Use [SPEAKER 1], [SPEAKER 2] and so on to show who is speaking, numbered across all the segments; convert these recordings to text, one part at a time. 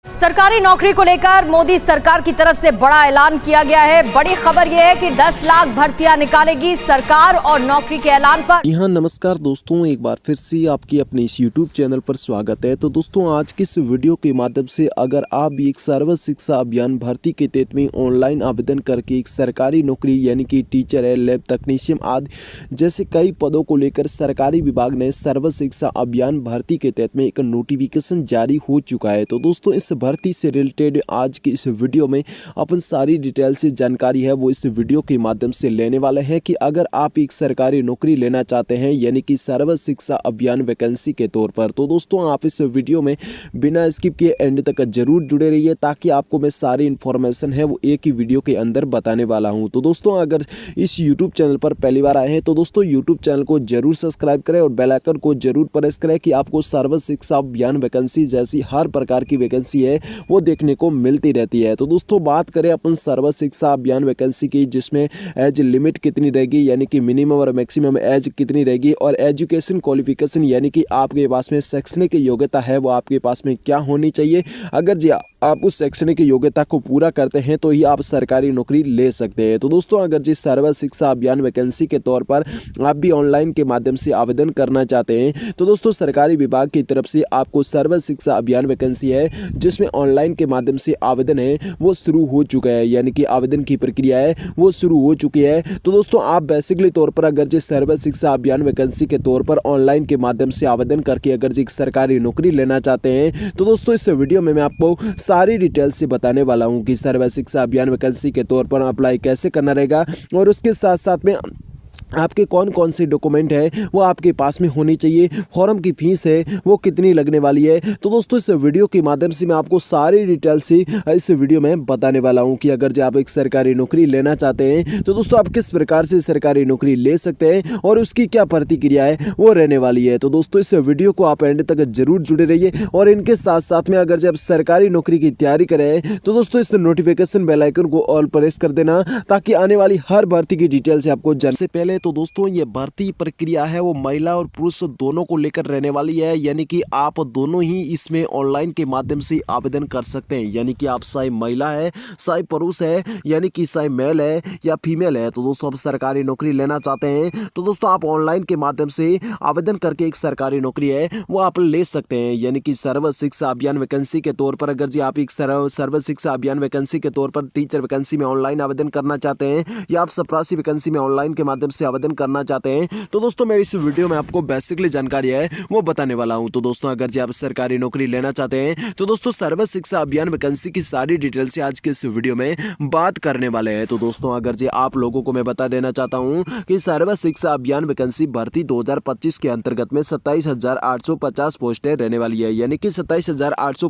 [SPEAKER 1] सरकारी नौकरी को लेकर मोदी सरकार की तरफ से बड़ा ऐलान किया गया है। बड़ी खबर यह है कि 10 लाख भर्तियां निकालेगी सरकार और नौकरी के ऐलान पर।
[SPEAKER 2] यहाँ नमस्कार दोस्तों, एक बार फिर से आपकी अपने इस YouTube चैनल पर स्वागत है। तो दोस्तों आज की इस वीडियो के माध्यम से अगर आप भी एक सर्व शिक्षा अभियान भर्ती के तहत में ऑनलाइन आवेदन करके एक सरकारी नौकरी यानी कि टीचर है, लैब तकनीशियन आदि जैसे कई पदों को लेकर सरकारी विभाग ने सर्व शिक्षा अभियान भर्ती के तहत में एक नोटिफिकेशन जारी हो चुका है। तो दोस्तों इस भर्ती से रिलेटेड आज की इस वीडियो में अपन सारी डिटेल से जानकारी है वो इस वीडियो के माध्यम से लेने वाले हैं कि अगर आप एक सरकारी नौकरी लेना चाहते हैं यानी कि सर्व शिक्षा अभियान वैकेंसी के तौर पर, तो दोस्तों आप इस वीडियो में बिना स्किप किए एंड तक जरूर जुड़े रहिए ताकि आपको मैं सारी इन्फॉर्मेशन है वो एक ही वीडियो के अंदर बताने वाला हूं। तो दोस्तों अगर इस यूट्यूब चैनल पर पहली बार आए हैं तो दोस्तों यूट्यूब चैनल को जरूर सब्सक्राइब करें और बेल आइकन को जरूर प्रेस करें कि आपको सर्व शिक्षा अभियान वैकेंसी जैसी हर प्रकार की वैकेंसी है वो देखने को मिलती रहती है। तो दोस्तों बात करें अपन सर्व शिक्षा अभियान वैकेंसी की, जिसमें एज लिमिट कितनी रहेगी यानी कि मिनिमम और मैक्सिमम एज कितनी रहेगी, और एजुकेशन क्वालिफिकेशन यानी कि आपके पास में शैक्षणिक योग्यता है वो आपके पास में क्या होनी चाहिए। अगर जी आप उस शैक्षणिक योग्यता को पूरा करते हैं तो ही आप सरकारी नौकरी ले सकते हैं। तो दोस्तों अगर जी सर्व शिक्षा अभियान वैकेंसी के तौर पर आप भी ऑनलाइन के माध्यम से आवेदन करना चाहते हैं तो दोस्तों सरकारी विभाग की तरफ से आपको सर्व शिक्षा अभियान वैकेंसी है जिसमें ऑनलाइन के माध्यम से आवेदन है वो शुरू हो चुका है, यानी कि आवेदन की प्रक्रिया है वो शुरू हो चुकी है। तो दोस्तों आप बेसिकली तौर पर अगर जी सर्व शिक्षा अभियान वैकेंसी के तौर पर ऑनलाइन के माध्यम से आवेदन करके अगर जी सरकारी नौकरी लेना चाहते हैं तो दोस्तों इस वीडियो में मैं आपको सारी डिटेल से बताने वाला हूं कि सर्व शिक्षा अभियान वैकेंसी के तौर पर अप्लाई कैसे करना रहेगा और उसके साथ साथ में आपके कौन कौन से डॉक्यूमेंट है वो आपके पास में होनी चाहिए, फॉर्म की फीस है वो कितनी लगने वाली है। तो दोस्तों इस वीडियो के माध्यम से मैं आपको सारी डिटेल से इस वीडियो में बताने वाला हूं कि अगर जो आप एक सरकारी नौकरी लेना चाहते हैं तो दोस्तों आप किस प्रकार से सरकारी नौकरी ले सकते हैं और उसकी क्या प्रतिक्रिया है वो रहने वाली है। तो दोस्तों इस वीडियो को आप एंड तक जरूर जुड़े रहिए और इनके साथ साथ में अगर जब सरकारी नौकरी की तैयारी करें तो दोस्तों इस नोटिफिकेशन बेल आइकन को ऑल प्रेस कर देना ताकि आने वाली हर भर्ती की डिटेल से आपको जानने से पहले तो दोस्तों ये भर्ती प्रक्रिया है वो महिला और पुरुष दोनों को लेकर रहने वाली है, यानी कि आप दोनों ही इसमें ऑनलाइन के माध्यम से आवेदन कर सकते हैं, यानी कि आप चाहे महिला है चाहे पुरुष है यानी कि चाहे मेल है या फीमेल है। तो दोस्तों आप सरकारी नौकरी लेना चाहते हैं तो दोस्तों आप ऑनलाइन के माध्यम से आवेदन करके एक सरकारी नौकरी है वो आप ले सकते हैं, यानी कि सर्व शिक्षा अभियान वैकेंसी के तौर पर अगर जी आप एक सर्व शिक्षा अभियान वैकेंसी के तौर पर टीचर वैकेंसी में ऑनलाइन आवेदन करना चाहते हैं या आप चपरासी वैकेंसी में ऑनलाइन के माध्यम से आवेदन करना चाहते हैं तो दोस्तों मैं इस वीडियो में आपको बेसिकली जानकारी है वो बताने वाला हूं। तो दोस्तों अगर जी आप सरकारी नौकरी लेना चाहते हैं तो दोस्तों सर्व शिक्षा अभियान वैकेंसी की सारी डिटेल से आज के इस वीडियो में बात करने वाले हैं। तो दोस्तों अगर जी आप लोगों को मैं बता देना चाहता हूं कि सर्व शिक्षा अभियान वैकेंसी भर्ती 2025 के अंतर्गत में 27,850 पोस्टें रहने वाली है, यानी कि 27,800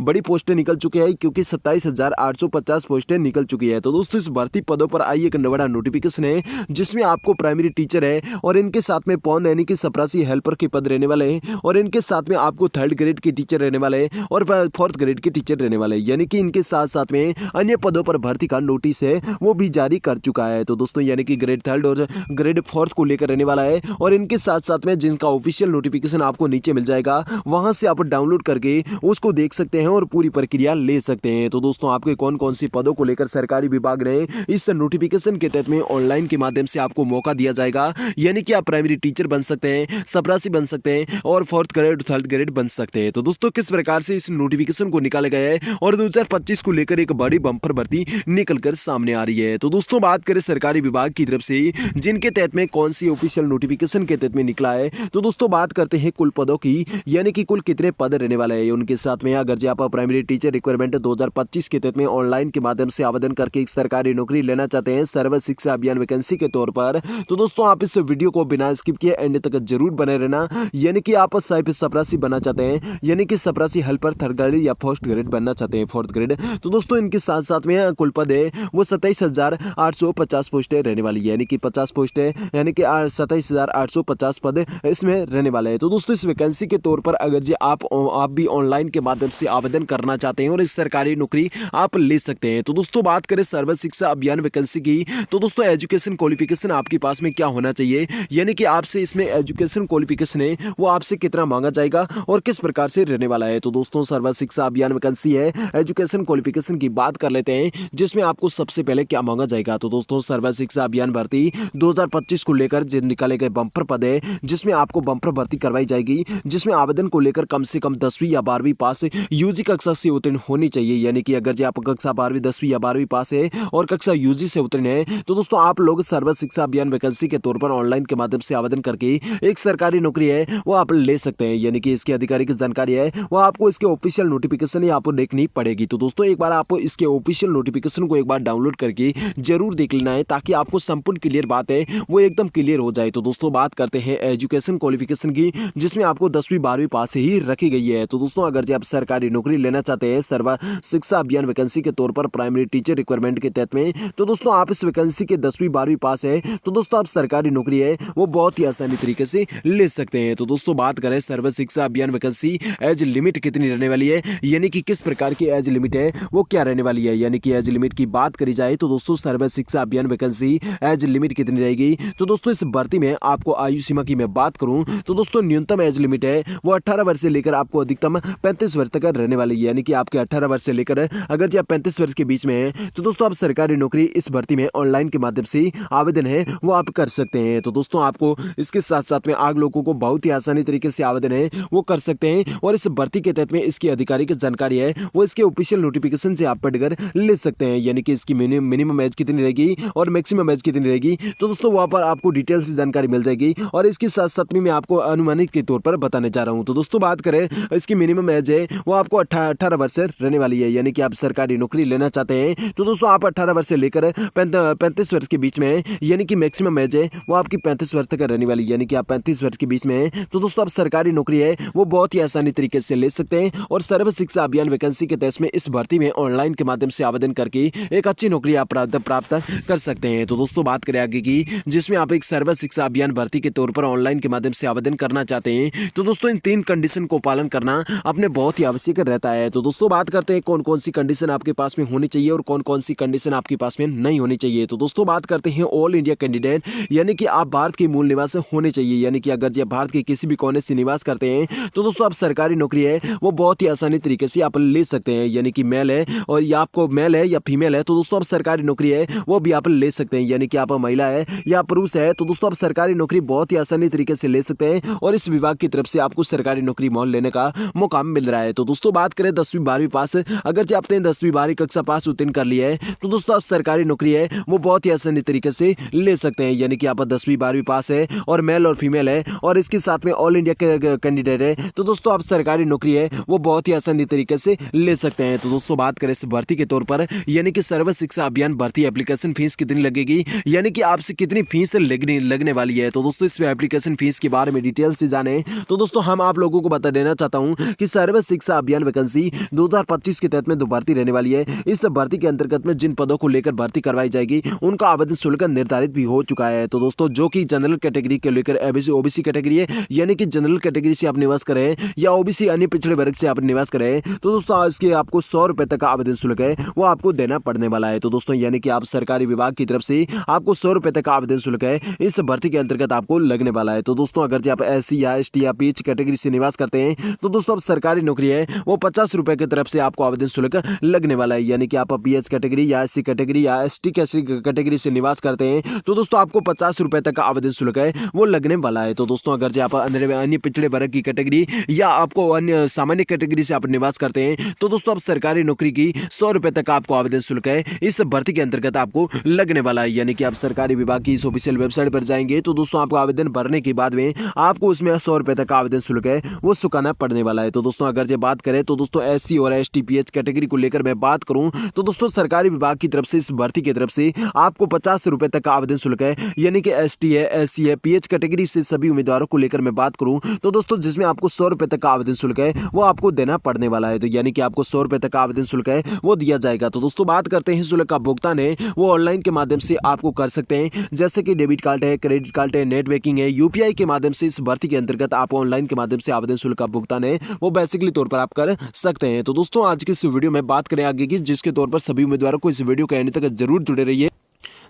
[SPEAKER 2] बड़ी पोस्टें निकल चुकी है क्योंकि 27,850 पोस्टें निकल चुकी है। तो दोस्तों इस भर्ती पदों पर आई एक बड़ा नोटिफिकेशन है जिसमें आपको प्राइमरी टीचर है और इनके साथ में पौन यानी कि चपरासी हेल्पर के पद रहने वाले हैं और इनके साथ में आपको 3rd ग्रेड के टीचर रहने वाले हैं और 4th ग्रेड के टीचर रहने वाले हैं, यानी कि इनके साथ साथ में अन्य पदों पर भर्ती का नोटिस है वो भी जारी कर चुका है। तो दोस्तों यानी कि ग्रेड 3rd और ग्रेड 4th को लेकर रहने वाला है और इनके साथ साथ में जिनका ऑफिशियल नोटिफिकेशन आपको नीचे मिल जाएगा वहां से आप डाउनलोड करके उसको देख सकते हैं और पूरी प्रक्रिया ले सकते हैं। तो दोस्तों आपके कौन कौन सी पदों को लेकर सरकारी विभाग ने इस नोटिफिकेशन के तहत में ऑनलाइन के माध्यम से आपको मौका दिया जाएगा, यानी कि आप प्राइमरी टीचर बन सकते हैं, चपरासी बन सकते हैं और 4th ग्रेड 3rd ग्रेड बन सकते हैं। तो दोस्तों किस प्रकार से इस नोटिफिकेशन को निकाला गया है और 2025 को लेकर एक बड़ी बम्पर भर्ती निकलकर सामने आ रही है। तो दोस्तों बात करें सरकारी विभाग की तरफ से जिनके तहत में कौन सी ऑफिशियल नोटिफिकेशन के तहत में निकला है तो दोस्तों बात करते हैं कुल पदों की, यानी कि कुल कितने पद रहने वाले हैं उनके साथ में। अगर जी आप प्राइमरी टीचर रिक्वायरमेंट 2025 के तहत में ऑनलाइन के माध्यम से आवेदन करके एक सरकारी नौकरी लेना चाहते हैं सर्व शिक्षा अभियान वैकेंसी के तौर पर तो दोस्तों आप इस वीडियो को बिना स्किप किए एंड तक जरूर बने रहना, यानी कि आप चपरासी बनना चाहते हैं यानी कि चपरासी हेल्पर 3rd ग्रेड या 1st ग्रेड बनना चाहते हैं 4th ग्रेड। तो दोस्तों इनके साथ साथ में कुल पद है वो 27,850 पोस्टें रहने वाली है, यानी कि 50 पोस्टें यानी कि 27,850 पद इसमें रहने वाले हैं। तो दोस्तों इस वैकेंसी के तौर पर अगर जी आप भी ऑनलाइन के माध्यम से आवेदन करना चाहते हैं और इस सरकारी नौकरी आप ले सकते हैं। तो दोस्तों बात करें सर्व शिक्षा अभियान वैकेंसी की तो दोस्तों एजुकेशन क्वालिफिकेशन आपके पास में क्या होना चाहिए, यानी कि आपसे इसमें एजुकेशन क्वालिफिकेशन है वो आपसे कितना मांगा जाएगा और किस प्रकार से रहने वाला है। तो दोस्तों सर्व शिक्षा अभियान वैकेंसी है, एजुकेशन क्वालिफिकेशन की बात कर लेते हैं, जिसमें आपको सबसे पहले क्या मांगा जाएगा। तो दोस्तों सर्व शिक्षा अभियान भर्ती 2025 को लेकर जो निकाले गए बम्पर पद है, जिसमें आपको बम्पर भर्ती करवाई जाएगी, जिसमें आवेदन को लेकर कम से कम 10वीं या 12वीं पास यूजी कक्षा से उत्तीर्ण होनी चाहिए। यानी कि अगर जो आप कक्षा 12वीं 10वीं या 12वीं पास है और कक्षा यूजी से उत्तीर्ण है तो दोस्तों आप लोग सर्व शिक्षा अभियान वैकेंसी के तौर पर ऑनलाइन के माध्यम से आवेदन करके एक सरकारी नौकरी है वो आप ले सकते हैं। यानी कि इसकी आधिकारिक जानकारी है वो आपको इसके ऑफिशियल नोटिफिकेशन ही आपको देखनी पड़ेगी। तो दोस्तों एक बार आप इसके ऑफिशियल नोटिफिकेशन को एक बार डाउनलोड करके जरूर देख लेना है, ताकि आपको संपूर्ण क्लियर बात है वो एकदम क्लियर हो जाए। तो दोस्तों बात करते हैं एजुकेशन क्वालिफिकेशन की, जिसमें आपको 10वीं 12वीं पास ही रखी गई है। तो दोस्तों अगर आप सरकारी नौकरी लेना चाहते हैं सर्व शिक्षा अभियान वैकेंसी के तौर पर प्राइमरी टीचर रिक्वायरमेंट के तहत में, तो दोस्तों आप इस वैकेंसी के 10वीं 12वीं पास है तो दोस्तों आप सरकारी नौकरी है वो बहुत ही आसानी तरीके से ले सकते हैं। तो दोस्तों बात करें सर्व शिक्षा अभियान वैकेंसी एज लिमिट कितनी रहने वाली है, यानी कि किस प्रकार की एज लिमिट है वो क्या रहने वाली है। यानी कि एज लिमिट की बात करी जाए तो दोस्तों सर्व शिक्षा अभियान वैकेंसी एज लिमिट कितनी रहेगी। तो दोस्तों इस भर्ती में आपको आयु सीमा की मैं बात करूं तो दोस्तों न्यूनतम एज लिमिट है वो 18 वर्ष से लेकर आपको अधिकतम 35 वर्ष तक रहने वाली है। यानी कि आपके 18 वर्ष से लेकर अगर जो आप 35 वर्ष के बीच में है तो दोस्तों आप सरकारी नौकरी इस भर्ती में ऑनलाइन के माध्यम से आवेदन है वो आप कर सकते हैं। तो दोस्तों आपको इसके साथ साथ में आग लोगों को बहुत ही आसानी तरीके से आवेदन है वो कर सकते हैं, और इस भर्ती के तहत में इसकी आधिकारिक जानकारी है वो इसके ऑफिशियल नोटिफिकेशन से आप पढ़कर ले सकते हैं। यानी कि इसकी मिनिमम एज कितनी रहेगी और मैक्सिमम एज कितनी रहेगी तो दोस्तों वहां पर आपको डिटेल से जानकारी मिल जाएगी, और इसके साथ साथ में मैं आपको अनुमानित के तौर पर बताने जा रहा हूं। तो दोस्तों बात करें इसकी मिनिमम एज है वो आपको 18 वर्ष रहने वाली है। यानी कि आप सरकारी नौकरी लेना चाहते हैं तो दोस्तों आप 18 वर्ष से लेकर 35 वर्ष के बीच में है, यानी कि मैक्सिमम एज है वो आपकी 35 वर्ष तक रहने वाली है। यानी कि आप 35 वर्ष के बीच में है तो दोस्तों आप सरकारी नौकरी है वो बहुत ही आसानी तरीके से ले सकते हैं, और सर्व शिक्षा अभियान वैकेंसी के तहत में इस भर्ती में ऑनलाइन के माध्यम से आवेदन करके एक अच्छी नौकरी आप प्राप्त कर सकते हैं। तो दोस्तों बात करें आगे की, जिसमें आप एक सर्व शिक्षा अभियान भर्ती के तौर पर ऑनलाइन के माध्यम से आवेदन करना चाहते हैं तो दोस्तों इन 3 कंडीशन को पालन करना अपने बहुत ही आवश्यक रहता है। तो दोस्तों बात करते हैं कौन कौन सी कंडीशन आपके पास में होनी चाहिए और कौन कौन सी कंडीशन आपके पास में नहीं होनी चाहिए। तो दोस्तों बात करते हैं ऑल इंडिया कैंडिडेट, यानी कि आप भारत के मूल निवासी होने चाहिए। यानी कि अगर आप भारत के किसी भी कोने से निवास करते हैं तो दोस्तों आप सरकारी नौकरी है वो बहुत ही आसानी तरीके से आप ले सकते हैं। यानी कि मेल है और या आपको मेल है या फीमेल है तो दोस्तों आप सरकारी नौकरी है वो भी आप ले सकते हैं। यानी कि आप महिला है या पुरुष है तो दोस्तों आप सरकारी नौकरी बहुत ही आसानी तरीके से ले सकते हैं, और इस विभाग की तरफ से आपको सरकारी नौकरी मोल लेने का मौका मिल रहा है। तो दोस्तों बात करें 10वीं 12वीं पास, अगर जो आपने 10वीं 12वीं कक्षा पास उत्तीर्ण कर लिया है तो दोस्तों आप सरकारी नौकरी है वो बहुत ही आसानी तरीके से ले सकते हैं। यानी कि आप 10वीं 12वीं पास है और मेल और फीमेल है और इसके साथ में ऑल इंडिया के कैंडिडेट है तो दोस्तों आप सरकारी नौकरी है वो बहुत ही आसानी तरीके से ले सकते हैं। तो दोस्तों बात करें इस भर्ती के तौर पर, यानी कि सर्व शिक्षा अभियान भर्ती एप्लीकेशन फीस कितनी लगेगी, यानी कि आपसे कितनी फीस लगने वाली है। तो दोस्तों इस एप्लीकेशन फीस के बारे में डिटेल से जाने तो दोस्तों हम आप लोगों को बता देना चाहता हूं कि सर्व शिक्षा अभियान वैकेंसी 2025 के तहत में दो भर्ती रहने वाली है। इस भर्ती के अंतर्गत में जिन पदों को लेकर भर्ती करवाई जाएगी उनका आवेदन शुल्क निर्धारित भी हो चुका है। तो दोस्तों जो कि जनरल कैटेगरी के लेकर ओबीसी कैटेगरी है, यानी कि जनरल कैटेगरी से आप निवास करें या ओबीसी अन्य पिछड़े वर्ग से आप निवास करें तो दोस्तों इसके आपको 100 रुपए तक का आवेदन शुल्क है वो आपको देना पड़ने वाला है। तो दोस्तों यानी कि आप सरकारी विभाग की तरफ से आपको 100 रुपए तक का आवेदन शुल्क है इस भर्ती के अंतर्गत आपको लगने वाला है। तो दोस्तों अगर आप एससी या एसटी या पीएच कैटेगरी से निवास करते हैं तो दोस्तों अब सरकारी नौकरी है वो 50 रुपए की तरफ से आपको आवेदन शुल्क लगने वाला है। यानी कि आप पीएच कैटेगरी या एससी कैटेगरी या एसटी कैटेगरी से निवास करते हैं तो दोस्तों आपको 50 रुपए तक का आवेदन शुल्क है वो लगने वाला है। तो दोस्तों अगर आप अन्य पिछड़े वर्ग की कैटेगरी या आपको अन्य सामान्य कैटेगरी से आप निवास करते हैं तो दोस्तों अब सरकारी नौकरी की 100 रुपए तक आपको आवेदन शुल्क है इस भर्ती के अंतर्गत आपको लगने वाला है। यानी कि आप सरकारी विभाग की इस ऑफिशियल वेबसाइट पर जाएंगे तो दोस्तों आपको आवेदन भरने के बाद में आपको उसमें 100 रुपए तक का आवेदन शुल्क है वो चुकाना पड़ने वाला है। तो दोस्तों अगर जो बात करें तो दोस्तों एससी और एसटी पीएच कैटेगरी को लेकर मैं बात करूं तो दोस्तों सरकारी विभाग की तरफ से इस भर्ती की तरफ से आपको 50 रुपए तक का आवेदन शुल्क है। यानी कि एसटी है एससी है पीएच कैटेगरी से सभी उम्मीदवारों को लेकर मैं बात करूं तो दोस्तों जिसमें आपको 100 रुपए तक का आवेदन शुल्क है वो आपको देना पड़ने वाला है। तो यानी कि आपको 100 रुपए तक का आवेदन शुल्क है वो दिया जाएगा। तो दोस्तों बात करते हैं शुल्क का भुगतान है वो ऑनलाइन के माध्यम से आपको कर सकते हैं, जैसे कि डेबिट कार्ड है, क्रेडिट कार्ड है, नेट बैंकिंग है, यूपीआई के माध्यम से इस भर्ती के अंतर्गत आप ऑनलाइन के माध्यम से आवेदन शुल्क का भुगतान है वो बेसिकली तौर पर आप कर सकते हैं। तो दोस्तों आज की इस वीडियो में बात करें आगे की, जिसके तौर पर सभी उम्मीदवारों को इस वीडियो के एंड तक जरूर जुड़े रहिए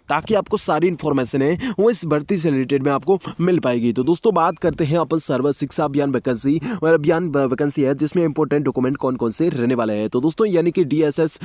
[SPEAKER 2] ताकि आपको सारी इन्फॉर्मेशन है वो इस भर्ती से रिलेटेड में आपको मिल पाएगी। तो दोस्तों बात करते हैं अपन सर्व शिक्षा अभियान वैकेंसी और अभियान वैकेंसी है जिसमें इंपॉर्टेंट डॉक्यूमेंट कौन कौन से रहने वाले हैं। तो दोस्तों यानी कि DSS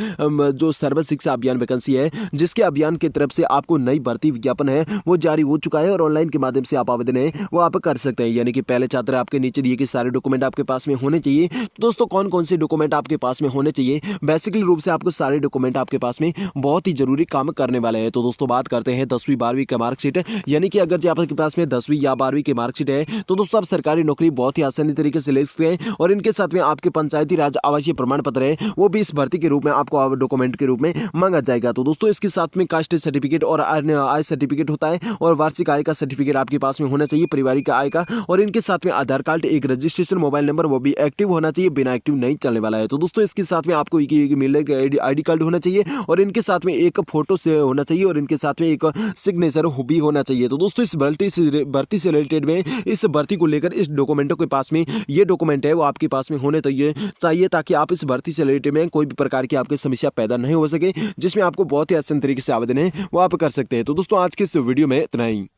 [SPEAKER 2] जो सर्व शिक्षा अभियान वैकेंसी है जिसके अभियान की तरफ से आपको नई भर्ती विज्ञापन है वो जारी हो चुका है और ऑनलाइन के माध्यम से आप आवेदन है वो आप कर सकते हैं। यानी कि पहले छात्र आपके नीचे दिए कि सारे डॉक्यूमेंट आपके पास में होने चाहिए। तो दोस्तों कौन कौन से डॉक्यूमेंट आपके पास में होने चाहिए, बेसिकली रूप से आपको सारे डॉक्यूमेंट आपके पास में बहुत ही जरूरी काम करने वाले हैं। तो दोस्तों बात करते हैं 10वीं 12वीं का मार्कशीट, यानी कि अगर जो आपके पास में 10वीं या 12वीं की मार्कशीट है तो दोस्तों आप सरकारी नौकरी बहुत ही आसानी तरीके से ले सकते हैं और इनके साथ में आपके पंचायती राज आवासीय प्रमाण पत्र है वो भी इस भर्ती के रूप में आपको डॉक्यूमेंट के रूप में मांगा जाएगा। तो दोस्तों इसके साथ में कास्ट सर्टिफिकेट और आय सर्टिफिकेट होता है और वार्षिक आय का सर्टिफिकेट आपके पास में होना चाहिए, पारिवारिक आय का, और इनके साथ में आधार कार्ड, एक रजिस्ट्रेशन मोबाइल नंबर वो भी एक्टिव होना चाहिए, बिना एक्टिव नहीं चलने वाला है। तो दोस्तों इसके साथ में आपको एक ID कार्ड होना चाहिए और इनके साथ में एक फोटो से होना चाहिए और इनके साथ में एक सिग्नेचर भी होना चाहिए। तो दोस्तों इस भर्ती से रिलेटेड में इस भर्ती को लेकर इस डॉक्यूमेंटों के पास में ये डॉक्यूमेंट है वो आपके पास में होने चाहिए ताकि आप इस भर्ती से रिलेटेड में कोई भी प्रकार की आपकी समस्या पैदा नहीं हो सके, जिसमें आपको बहुत ही आसान तरीके से आवेदन है वो आप कर सकते हैं। तो दोस्तों आज के इस वीडियो में इतना ही।